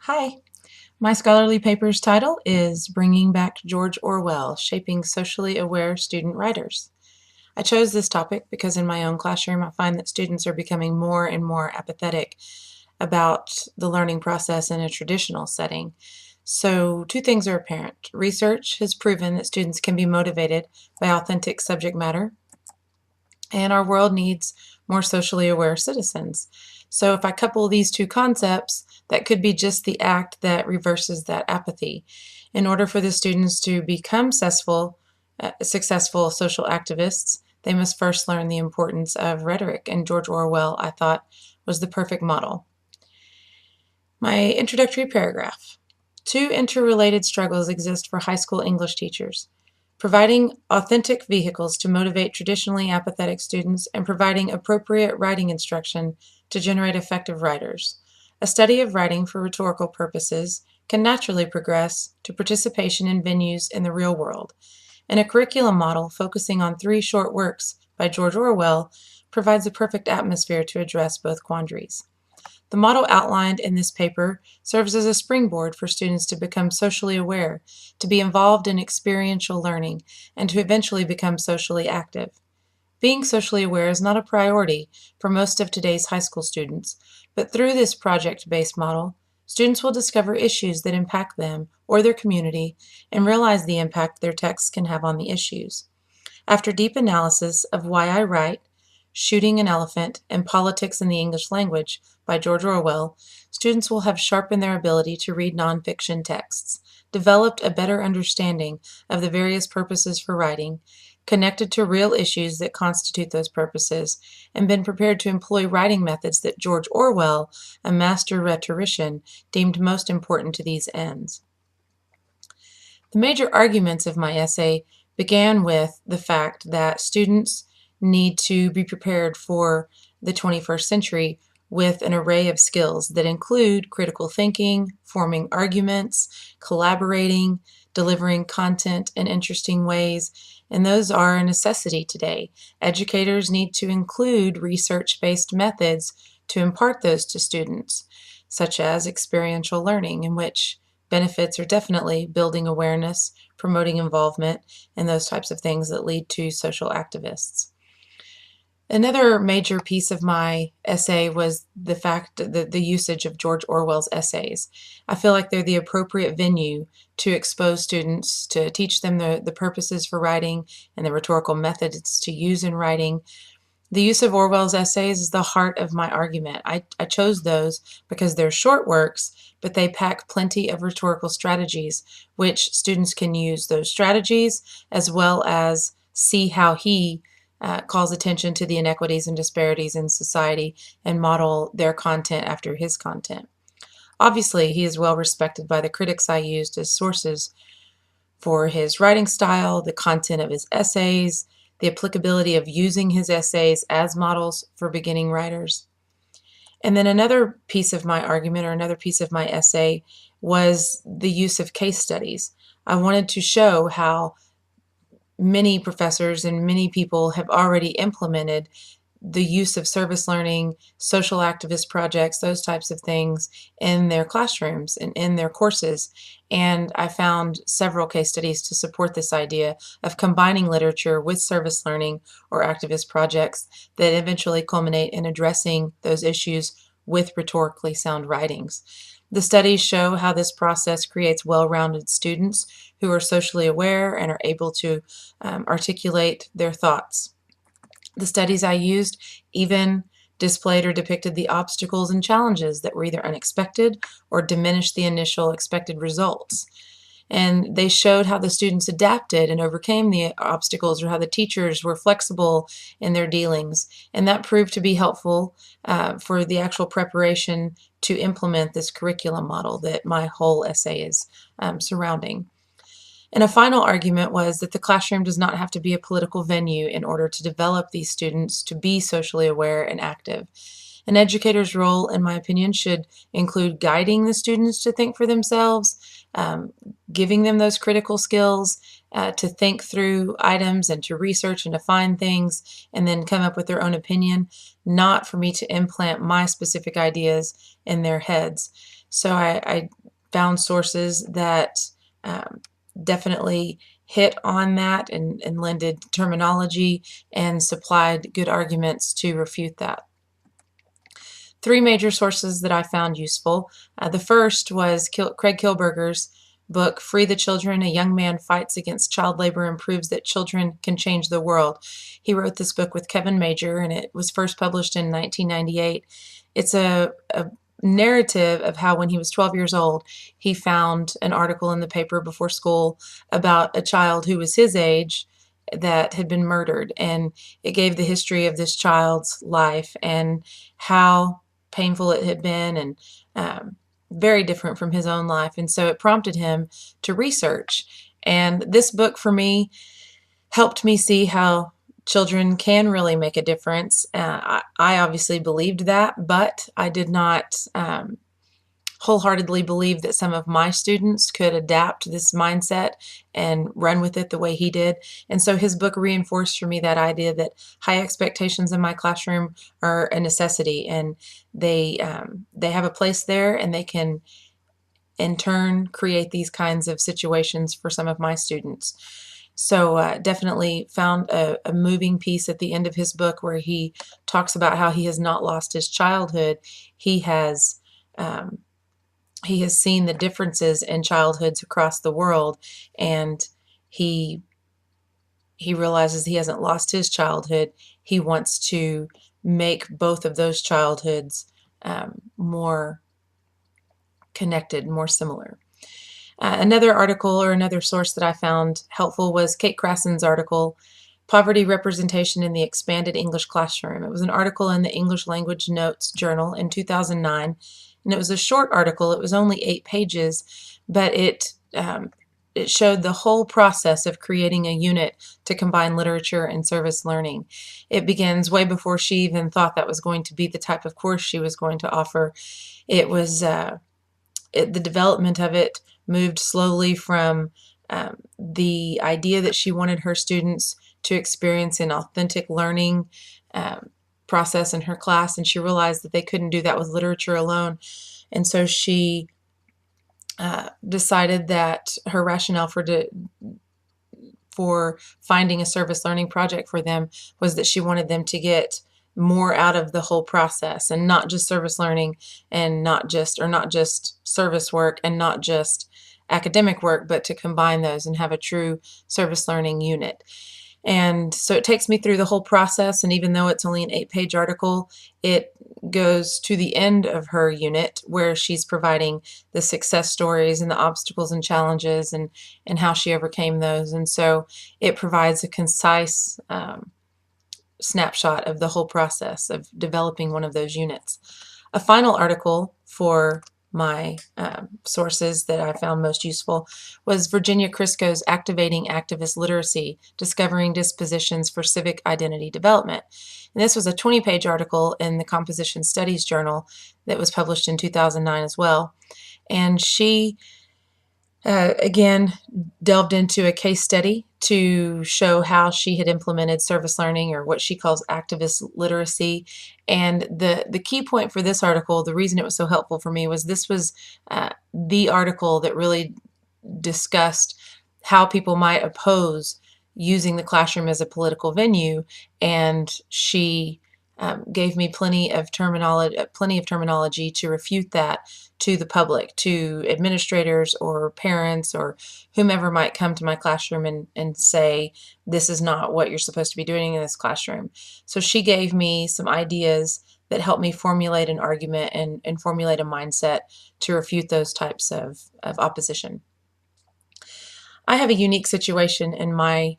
Hi, my scholarly paper's title is Bringing Back George Orwell, Shaping Socially Aware Student Writers. I chose this topic because in my own classroom I find that students are becoming more and more apathetic about the learning process in a traditional setting. So, two things are apparent. Research has proven that students can be motivated by authentic subject matter, and our world needs more socially aware citizens. So if I couple these two concepts, that could be just the act that reverses that apathy. In order for the students to become successful social activists, they must first learn the importance of rhetoric, and George Orwell, I thought, was the perfect model. My introductory paragraph. Two interrelated struggles exist for high school English teachers: providing authentic vehicles to motivate traditionally apathetic students and providing appropriate writing instruction to generate effective writers. A study of writing for rhetorical purposes can naturally progress to participation in venues in the real world, and a curriculum model focusing on 3 short works by George Orwell provides a perfect atmosphere to address both quandaries. The model outlined in this paper serves as a springboard for students to become socially aware, to be involved in experiential learning, and to eventually become socially active. Being socially aware is not a priority for most of today's high school students, but through this project-based model, students will discover issues that impact them or their community and realize the impact their texts can have on the issues. After deep analysis of Why I Write, Shooting an Elephant, and Politics in the English Language by George Orwell, students will have sharpened their ability to read nonfiction texts, developed a better understanding of the various purposes for writing, connected to real issues that constitute those purposes, and been prepared to employ writing methods that George Orwell, a master rhetorician, deemed most important to these ends. The major arguments of my essay began with the fact that students need to be prepared for the 21st century with an array of skills that include critical thinking, forming arguments, collaborating, delivering content in interesting ways, and those are a necessity today. Educators need to include research-based methods to impart those to students, such as experiential learning, in which benefits are definitely building awareness, promoting involvement, and those types of things that lead to social activists. Another major piece of my essay was the fact that the usage of George Orwell's essays. I feel like they're the appropriate venue to expose students, to teach them the purposes for writing and the rhetorical methods to use in writing. The use of Orwell's essays is the heart of my argument. I chose those because they're short works, but they pack plenty of rhetorical strategies, which students can use those strategies as well as see how he calls attention to the inequities and disparities in society and model their content after his content. Obviously, he is well respected by the critics I used as sources for his writing style, the content of his essays, the applicability of using his essays as models for beginning writers. And then another piece of my argument, or another piece of my essay, was the use of case studies. I wanted to show how many professors and many people have already implemented the use of service learning, social activist projects, those types of things in their classrooms and in their courses. And I found several case studies to support this idea of combining literature with service learning or activist projects that eventually culminate in addressing those issues with rhetorically sound writings. The studies show how this process creates well-rounded students who are socially aware and are able to articulate their thoughts. The studies I used even displayed or depicted the obstacles and challenges that were either unexpected or diminished the initial expected results. And they showed how the students adapted and overcame the obstacles, or how the teachers were flexible in their dealings. And that proved to be helpful for the actual preparation to implement this curriculum model that my whole essay is surrounding. And a final argument was that the classroom does not have to be a political venue in order to develop these students to be socially aware and active. An educator's role, in my opinion, should include guiding the students to think for themselves, giving them those critical skills to think through items and to research and to find things and then come up with their own opinion, not for me to implant my specific ideas in their heads. So I found sources that um, definitely hit on that and lended terminology and supplied good arguments to refute that. Three major sources that I found useful. The first was Craig Kilberger's book, Free the Children, A Young Man Fights Against Child Labor and Proves That Children Can Change the World. He wrote this book with Kevin Major, and it was first published in 1998. It's a narrative of how when he was 12 years old, he found an article in the paper before school about a child who was his age that had been murdered, and it gave the history of this child's life and how painful it had been, and very different from his own life. And so it prompted him to research. And this book for me helped me see how children can really make a difference. I obviously believed that, but I did not wholeheartedly believe that some of my students could adapt this mindset and run with it the way he did. And so his book reinforced for me that idea that high expectations in my classroom are a necessity, and they have a place there, and they can in turn create these kinds of situations for some of my students. So definitely found a moving piece at the end of his book where he talks about how he has not lost his childhood. Um, he has seen the differences in childhoods across the world, and he realizes he hasn't lost his childhood. He wants to make both of those childhoods more connected, more similar. Another article or another source that I found helpful was Kate Crassen's article, Poverty Representation in the Expanded English Classroom. It was an article in the English Language Notes Journal in 2009, and it was a short article. It was only 8 pages, but it showed the whole process of creating a unit to combine literature and service learning. It begins way before she even thought that was going to be the type of course she was going to offer. It was the development of it moved slowly from the idea that she wanted her students to experience an authentic learning process in her class, and she realized that they couldn't do that with literature alone. And so she decided that her rationale for finding a service learning project for them was that she wanted them to get more out of the whole process, and not just service learning, and not just service work, and not just academic work, but to combine those and have a true service learning unit. And so it takes me through the whole process, and even though it's only an 8-page article, it goes to the end of her unit where she's providing the success stories and the obstacles and challenges, and how she overcame those. And so it provides a concise snapshot of the whole process of developing one of those units. A final article for my sources that I found most useful was Virginia Crisco's Activating Activist Literacy, Discovering Dispositions for Civic Identity Development. And this was a 20-page article in the Composition Studies Journal that was published in 2009 as well. And she again delved into a case study to show how she had implemented service learning, or what she calls activist literacy. And the key point for this article, the reason it was so helpful for me, was this was the article that really discussed how people might oppose using the classroom as a political venue, and she gave me plenty of terminology to refute that to the public, to administrators or parents or whomever might come to my classroom and say, this is not what you're supposed to be doing in this classroom. So she gave me some ideas that helped me formulate an argument and formulate a mindset to refute those types of opposition. I have a unique situation in my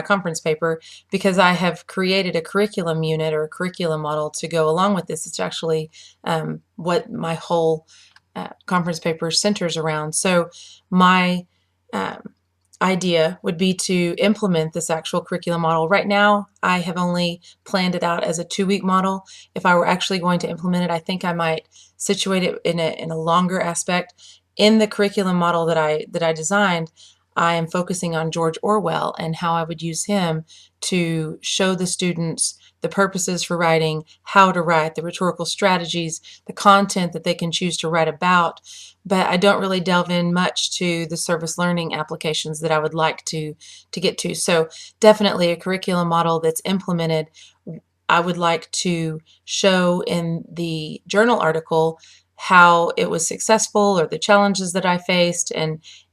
conference paper, because I have created a curriculum unit or a curriculum model to go along with this. It's actually what my whole conference paper centers around. So my idea would be to implement this actual curriculum model. Right now, I have only planned it out as a 2-week model. If I were actually going to implement it, I think I might situate it in a longer aspect. In the curriculum model that I designed, I am focusing on George Orwell and how I would use him to show the students the purposes for writing, how to write, the rhetorical strategies, the content that they can choose to write about, but I don't really delve in much to the service learning applications that I would like to get to. So definitely a curriculum model that's implemented. I would like to show in the journal article how it was successful or the challenges that I faced,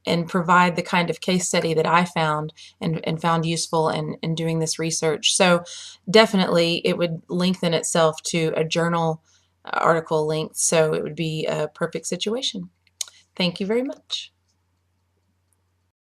and provide the kind of case study that I found and found useful in doing this research. So definitely it would lengthen itself to a journal article length, so it would be a perfect situation. Thank you very much.